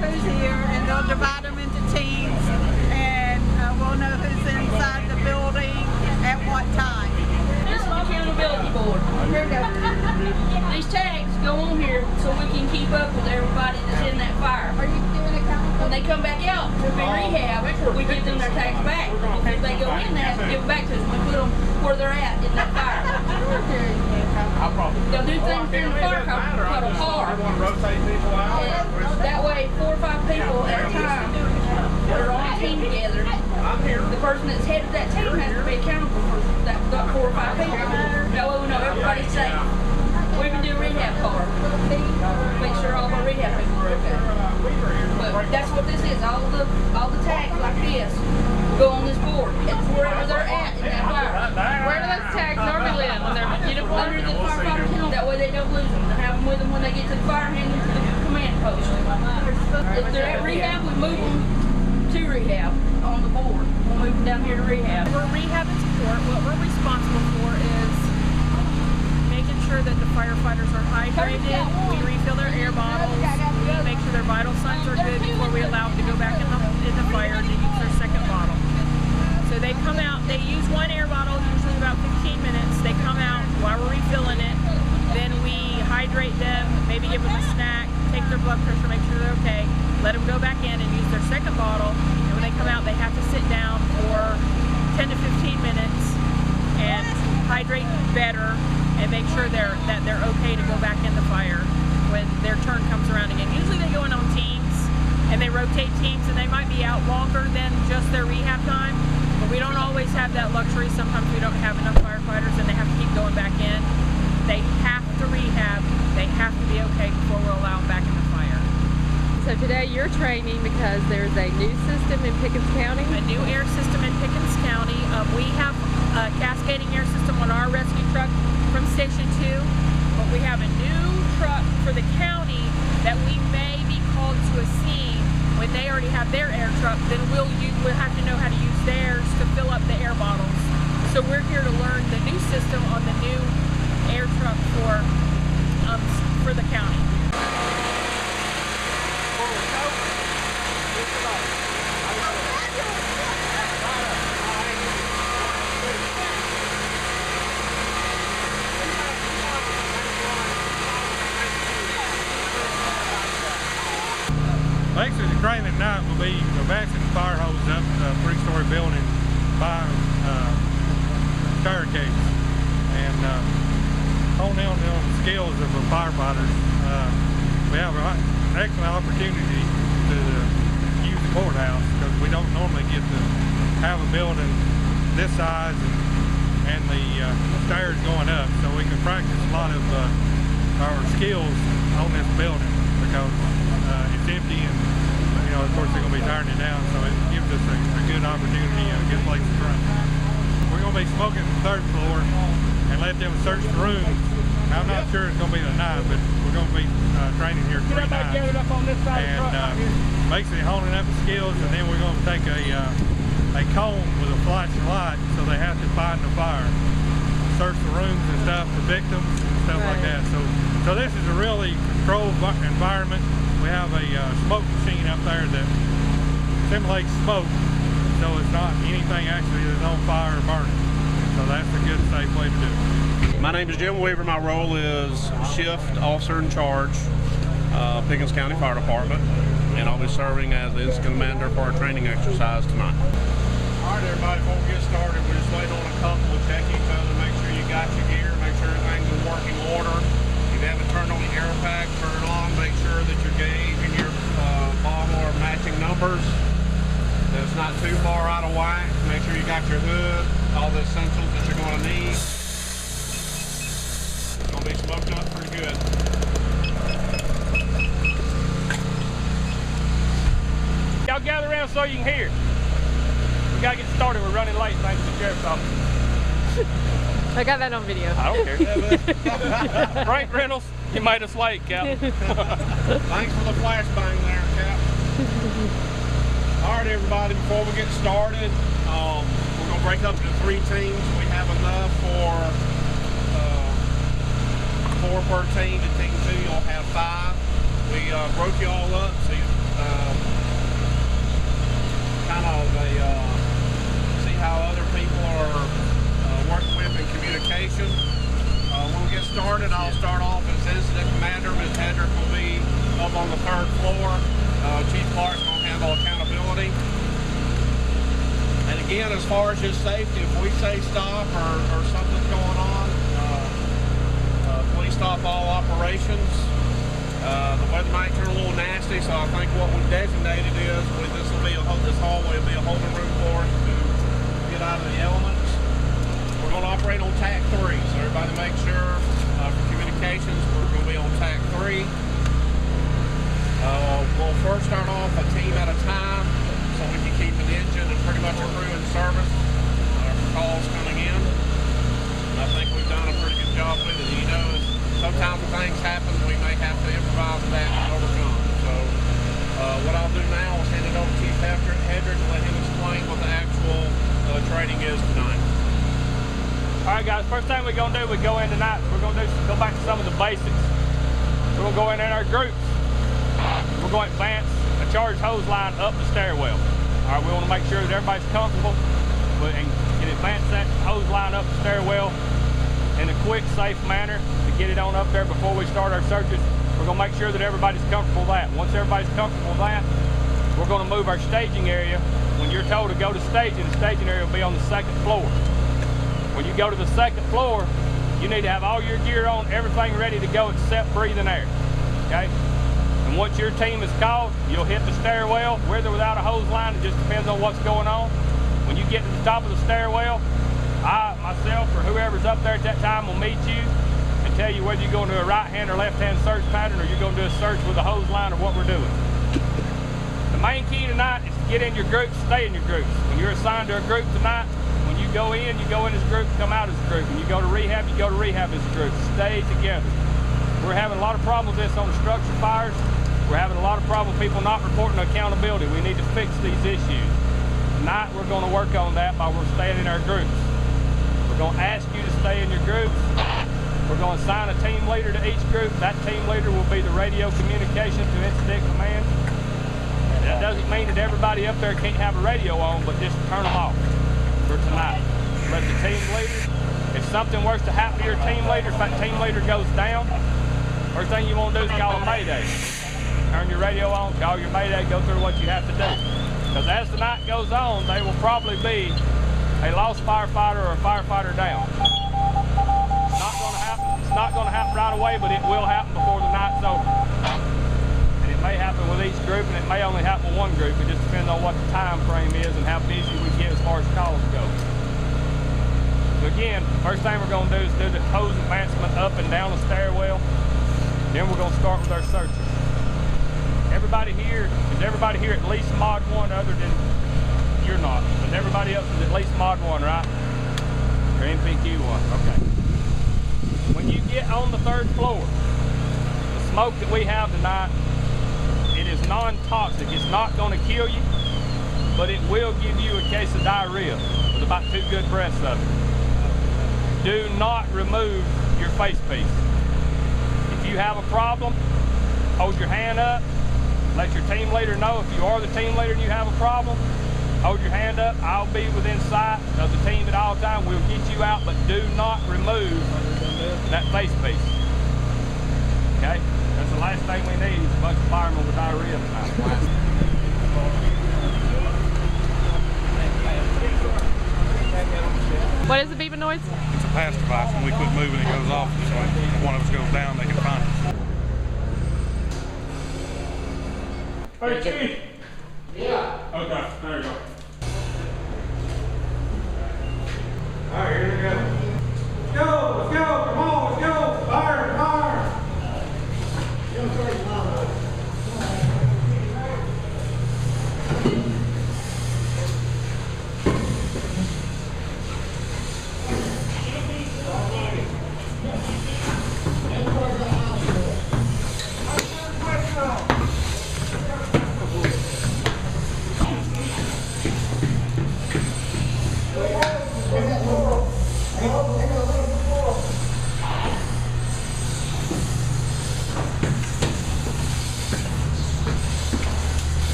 who's here, and they'll divide them into teams, and we'll know who's inside the building at what time. This is the accountability board. Here we go. These tags go on here so we can keep up with everybody that's in that fire. Are you doing accountability? When they come back out to be rehab, we give them their tags back. If they go in, they have to give it back to us. We put them where they're at in that fire. They'll do things during the fire called a par. That way, 4 or 5 people at a time that are on a team together. The person that's head of that team has to be accountable for that 4 or 5 people. That way we know everybody's safe. We can do a rehab car. Make sure all of our rehab people are okay. But that's what this is. All the tags like this go on this board. It's wherever they're at in that fire. Where do those tags normally live? When they're uniform? Under the firefighter's helmet. That way they don't lose them. They have them with them when they get to the fire, hand them to the command post. If they're at rehab, we move them to rehab on the board. We'll move them down here to rehab. For rehab and support, what we're responsible for is making sure that the firefighters are hydrated. We refill their air bottles. We make sure their vital signs are good before we allow them to go back in the fire to use their second bottle. So they come out, they use one air bottle, usually about 15 minutes. They come out while we're refilling it. Then we hydrate them, maybe give them a snack, take their blood pressure, make sure they're okay. Let them go back in and use their second bottle. And when they come out, they have to sit down for 10 to 15 minutes and hydrate better and make sure that they're okay to go back in the fire when their turn comes around again. Usually they go in on teams and they rotate teams and they might be out longer than just their rehab time. But we don't always have that luxury. Sometimes we don't have enough firefighters and they have to keep going back in. They have to rehab. They have to be okay before we'll allow them back in the fire. So today you're training because there's a new system in Pickens County? A new air system in Pickens County. We have a cascading air system on our rescue truck from Station 2, but we have a new truck for the county that we may be called to a scene when they already have their air truck. Then we'll have to know how to use theirs to fill up the air bottles. So we're here to learn the new system on the new air truck for the county. Basically, the training tonight will be advancing the fire hose up a 3-story building by staircase and hone in on the skills of the firefighters. We have an excellent opportunity to use the courthouse because we don't normally get to have a building this size and the stairs going up, so we can practice a lot of our skills on this building because it's empty and of course they're going to be tearing it down, so it gives us a good opportunity and a good place to train. We're going to be smoking the 3rd floor and let them search the rooms. Now, I'm not sure it's going to be tonight, but we're going to be training here 3 nights and basically honing up the skills, and then we're going to take a cone with a flashing light so they have to find the fire, search the rooms and stuff for victims and stuff like that. So this is a really controlled environment. We have a smoke machine up there that simulates smoke, so it's not anything actually that's on fire or burning. So that's a good, safe way to do it. My name is Jim Weaver. My role is shift officer in charge, Pickens County Fire Department, and I'll be serving as the incident commander for our training exercise tonight. All right, everybody, before we get started, we're just waiting on a couple to check each other, make sure you got your gear, make sure everything's in working order. If you haven't turned on the air pack, turn it on, make sure that your gauge and your bottle are matching numbers, that it's not too far out of whack. Make sure you got your hood, all the essentials that you're going to need. It's going to be smoked up pretty good. Y'all gather around so you can hear. We got to get started. We're running late thanks to the sheriff's office. I got that on video. I don't care. Frank Reynolds, you made us late, Cap. Thanks for the flashbang there, Cap. All right, everybody, before we get started, we're going to break up into 3 teams. We have enough for 4 per team. And team 2, you'll have 5. We broke you all up so kind of see how other people are working with in communication. When we get started, I'll start off as incident commander. Ms. Hedrick will be up on the 3rd floor. Chief Clark's going to handle accountability. And again, as far as just safety, if we say stop or something's going on, please stop all operations. The weather might turn a little nasty, so I think what we've designated is this hallway will be a holding room for us to get out of the elements. We're going to operate on TAC 3, so everybody make sure for communications we're going to be on TAC 3. We'll first start off a team at a time so we can keep an engine and pretty much a crew in service for calls coming in. And I think we've done a pretty good job with it. You know, sometimes when things happen, we may have to improvise that and overcome. So what I'll do now is hand it over to Chief Hedrick and let him explain what the actual training is tonight. All right, guys, first thing we're going to do, we go in tonight, we're going to go back to some of the basics. We're going to go in our groups. We're going to advance a charged hose line up the stairwell. All right, we want to make sure that everybody's comfortable and can advance that hose line up the stairwell in a quick, safe manner to get it on up there before we start our searches. We're going to make sure that everybody's comfortable with that. Once everybody's comfortable with that, we're going to move our staging area. When you're told to go to staging, the staging area will be on the 2nd floor. When you go to the 2nd floor, you need to have all your gear on, everything ready to go except breathing air, okay? And once your team is called, you'll hit the stairwell, with or without a hose line. It just depends on what's going on. When you get to the top of the stairwell, I, myself, or whoever's up there at that time will meet you and tell you whether you're going to do a right-hand or left-hand search pattern or you're going to do a search with a hose line or what we're doing. The main key tonight is to get in your groups, stay in your groups. When you're assigned to a group tonight, when you go in as a group, come out as a group. When you go to rehab, you go to rehab as a group. Stay together. We're having a lot of problems with this on the structure fires. We're having a lot of problems with people not reporting accountability. We need to fix these issues. Tonight, we're going to work on that by we're staying in our groups. We're going to ask you to stay in your groups. We're going to assign a team leader to each group. That team leader will be the radio communication to incident command. That doesn't mean that everybody up there can't have a radio on, but just turn them off for tonight. Let the team leader, if something was to happen to your team leader, if that team leader goes down, first thing you want to do is call a mayday. Turn your radio on, call your mayday, go through what you have to do. Because as the night goes on, they will probably be a lost firefighter or a firefighter down. It's not going to happen. It's not going to happen right away, but it will happen before the night's over. And it may happen with each group, and it may only happen with one group. It just depends on what the time frame is and how busy we get as far as calls go. So again, first thing we're going to do is do the hose advancement up and down the stairwell. Then we're going to start with our searches. Everybody here, is everybody here at least mod 1 other than you're not? But everybody else is at least mod 1, right? Or NPQ 1, okay. When you get on the 3rd floor, the smoke that we have tonight, it is non-toxic. It's not going to kill you, but it will give you a case of diarrhea with about 2 good breaths of it. Do not remove your face piece. If you have a problem, hold your hand up. Let your team leader know. If you are the team leader and you have a problem, hold your hand up. I'll be within sight of the team at all times. We'll get you out, but do not remove that face piece. Okay? That's the last thing we need is a bunch of firemen with diarrhea tonight. What is the beeping noise? It's a pass device. When we quit moving, it goes off. So if one of us goes down, they can find us. Hey, Chief. Yeah. Okay, there you go. All right, here we go. Let's go, let's go, come on, let's go. Fire, fire.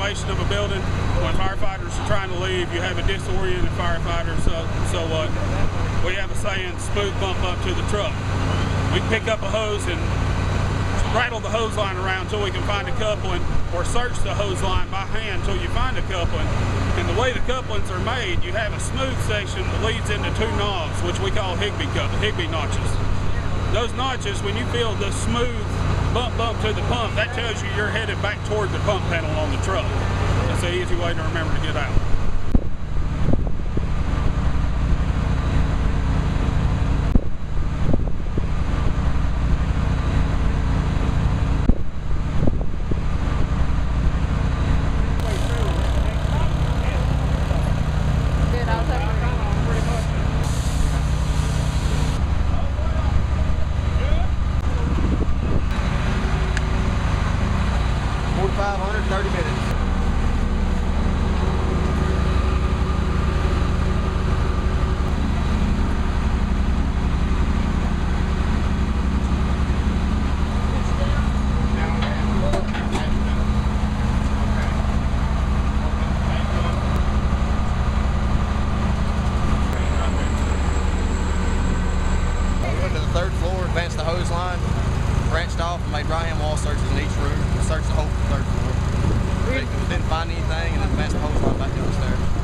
evacuation of a building, when firefighters are trying to leave, you have a disoriented firefighter, so what? We have a saying, smooth bump up to the truck. We pick up a hose and rattle the hose line around until we can find a coupling, or search the hose line by hand until you find a coupling. And the way the couplings are made, you have a smooth section that leads into two knobs, which we call Higby notches. Those notches, when you feel the smooth bump to the pump, that tells you you're headed back toward the pump panel on the truck. That's an easy way to remember to get out. Good, I'll take it. 4,500, 30 minutes. We went to the 3rd floor, advanced the hose line, branched off and made right-hand wall searches in each room. Searched the whole 3rd floor. Didn't find anything, and then advanced the hose line back down the stairs.